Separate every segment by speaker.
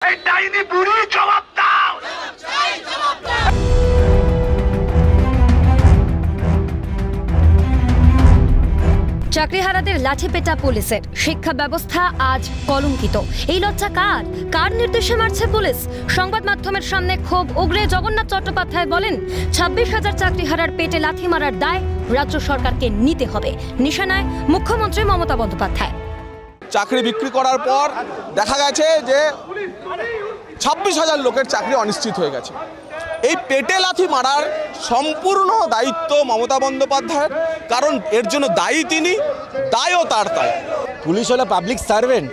Speaker 1: চাকরিহারাদের লাঠিপেটা পুলিশের, শিক্ষা ব্যবস্থা আজ কলঙ্কিত। এই লজ্জা কার? কার নির্দেশে মারছে পুলিশ? সংবাদ মাধ্যমের সামনে ক্ষোভ উগরে জগন্নাথ চট্টোপাধ্যায় বলেন, 26,000 চাকরিহারার পেটে লাথি মারার দায় রাজ্য সরকারকে নিতে হবে। নিশানায় মুখ্যমন্ত্রী মমতা বন্দ্যোপাধ্যায়।
Speaker 2: চাকরি বিক্রি করার পর দেখা গেছে যে 26,000 লোকের চাকরি অনিশ্চিত হয়ে গেছে। এই পেটে লাথি মারার সম্পূর্ণ দায়িত্ব মমতা বন্দ্যোপাধ্যায়ের, কারণ এর জন্য দায়ী তিনি, দায়ও তার। তাই
Speaker 3: পুলিশ হলো public servant,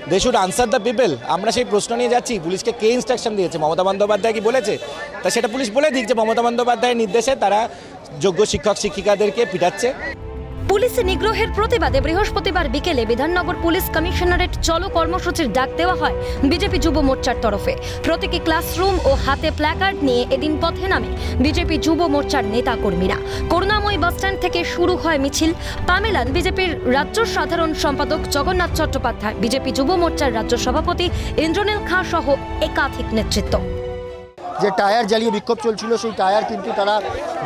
Speaker 3: they should answer the people. আমরা সেই প্রশ্ন নিয়ে যাচ্ছি, পুলিশকে কে ইনস্ট্রাকশন দিয়েছে? মমতা বন্দ্যোপাধ্যায় কি বলেছে? তা সেটা পুলিশ বলে দিক যে মমতা বন্দ্যোপাধ্যায়ের নির্দেশে তারা যোগ্য শিক্ষক শিক্ষিকাদেরকে পিটাচ্ছে।
Speaker 1: পুলিশ নিগ্রহের প্রতিবাদে বৃহস্পতিবার বিকেলে বিধাননগর পুলিশ কমিশনারেট চলো কর্মসূচির ডাক দেওয়া হয় বিজেপি যুব মোর্চার তরফে। প্রতীকী ক্লাসরুম ও হাতে প্ল্যাকার্ড নিয়ে এদিন পথে নামে বিজেপি যুব মোর্চার নেতা কর্মীরা। করুণাময়ী বাসস্ট্যান্ড থেকে শুরু হয় মিছিল। পা মেলান বিজেপির রাজ্য সাধারণ সম্পাদক জগন্নাথ চট্টোপাধ্যায়, বিজেপি যুব মোর্চার রাজ্য সভাপতি ইন্দ্রনীল খাঁ সহ একাধিক নেতৃত্ব।
Speaker 4: যে টায়ার জ্বালিয়ে বিক্ষোভ চলছিল, সেই টায়ার কিন্তু তারা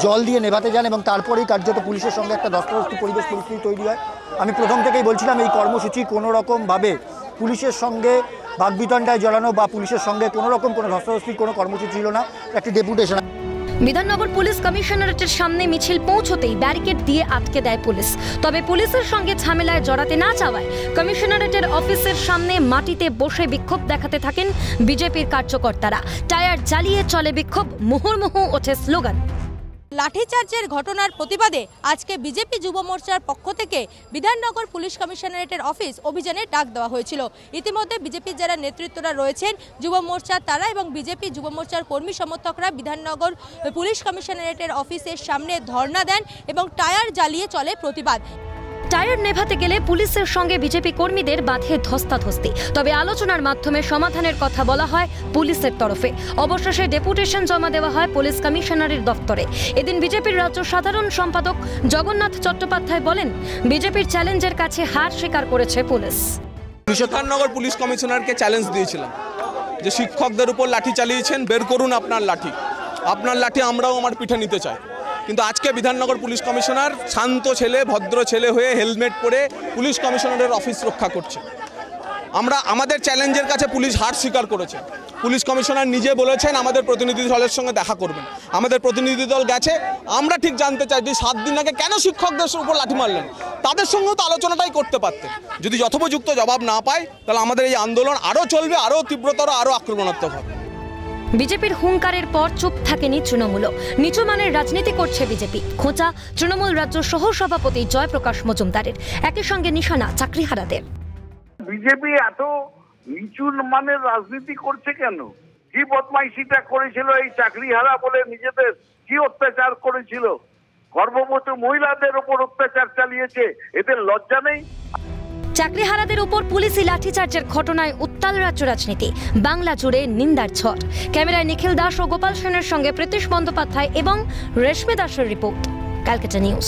Speaker 4: জল দিয়ে নেভাতে যান এবং তারপরেই কার্যত পুলিশের সঙ্গে একটা ধস্তাধস্তি পরিবেশ পরিস্থিতি তৈরি হয়। আমি প্রথম থেকেই বলছিলাম, এই কর্মসূচি কোনো রকমভাবে পুলিশের সঙ্গে বাগবিতণ্ডায় জড়ানো বা পুলিশের সঙ্গে কোনো রকম কোনো ধস্তাধস্তির কোনো কর্মসূচি ছিল না, একটি ডেপুটেশন।
Speaker 1: বিধাননগর পুলিশ কমিশনারেটের সামনে মিছিল পৌঁছতেই ব্যারিকেড দিয়ে আটকে দেয় পুলিশ। তবে পুলিশের সঙ্গে ঝামেলায় জড়াতে না চাওয়ায় কমিশনারেটের অফিসের সামনে মাটিতে বসে বিক্ষোভ দেখাতে থাকেন বিজেপির কার্যকর্তারা। টায়ার জ্বালিয়ে চলে বিক্ষোভ, মুহুর্মুহু ওঠে স্লোগান।
Speaker 5: লাঠিচার্জের ঘটনার প্রতিবাদে আজকে বিজেপি যুব মোর্চার পক্ষ থেকে বিধাননগর পুলিশ কমিশনারেটের অফিস অভিযানের ডাক দেওয়া হয়েছিল। ইতিমধ্যে বিজেপির যারা নেতৃত্বরা রয়েছেন যুব মোর্চার তারা এবং বিজেপি যুব মোর্চার কর্মী সমর্থকরা বিধাননগর পুলিশ কমিশনারেটের অফিসের সামনে ধর্ণা দেন এবং টায়ার জ্বালিয়ে চলে প্রতিবাদ।
Speaker 1: টায়ার নেভাতে গেলে পুলিশের সঙ্গে বিজেপি কর্মীদের বাঁধে ধস্তাধস্তি। তবে আলোচনার মাধ্যমে সমাধানের কথা বলা হয় পুলিশের তরফে। অবশেষে ডেপুটেশন জমা দেওয়া হয় পুলিশ কমিশনারের দপ্তরে। এদিন বিজেপির রাজ্য সাধারণ সম্পাদক জগন্নাথ চট্টোপাধ্যায় বলেন, বিজেপির চ্যালেঞ্জের কাছে হার স্বীকার করেছে পুলিশ।
Speaker 2: বিধাননগর পুলিশ কমিশনারকে চ্যালেঞ্জ দিয়েছিলাম যে শিক্ষকদের উপর লাঠি চালিয়েছেন, বের করুন আপনার লাঠি। আপনার লাঠি আমরাও আমার পিঠে নিতে চাই। কিন্তু আজকে বিধাননগর পুলিশ কমিশনার শান্ত ছেলে, ভদ্র ছেলে হয়ে হেলমেট পরে পুলিশ কমিশনারের অফিস রক্ষা করছে। আমাদের চ্যালেঞ্জের কাছে পুলিশ হার স্বীকার করেছে। পুলিশ কমিশনার নিজে বলেছেন আমাদের প্রতিনিধি দলের সঙ্গে দেখা করবেন। আমাদের প্রতিনিধি দল গেছে। আমরা ঠিক জানতে চাই যে 7 দিন আগে কেন শিক্ষকদের উপর লাঠি মারলেন। তাদের সঙ্গেও তো আলোচনাটাই করতে পারতেন। যদি যথোপযুক্ত জবাব না পায় তাহলে আমাদের এই আন্দোলন আরও চলবে, আরও তীব্রতর, আরও আক্রমণাত্মক হবে।
Speaker 1: বিজেপির হুঙ্কারের পর চুপ থাকেনি তৃণমূলও। নিচু মানের রাজনীতি করছে বিজেপি। খোঁচা তৃণমূল রাজ্য সহ সভাপতি জয়প্রকাশ মজুমদারের। একই সঙ্গে নিশানা চাকরিহারাদের।
Speaker 6: বিজেপি এত নিচু মানের রাজনীতি করছে কেন? কি বদমাইশিটা করেছিল এই চাকরিহারা বলে? নিজেদের কি অত্যাচার করেছিল? গর্ভবতী মহিলাদের উপর অত্যাচার চালিয়েছে। এদের লজ্জা নেই?
Speaker 1: চাকরিহারাদের উপর পুলিশি লাঠিচার্জের ঘটনায় উত্তাল রাজ্য রাজনীতি। বাংলা জুড়ে নিন্দার ঝড়। ক্যামেরায় নিখিল দাস ও গোপাল সেনের সঙ্গে প্রীতিশ বন্দ্যোপাধ্যায় এবং রেশমী দাসের রিপোর্ট, ক্যালকাটা নিউজ।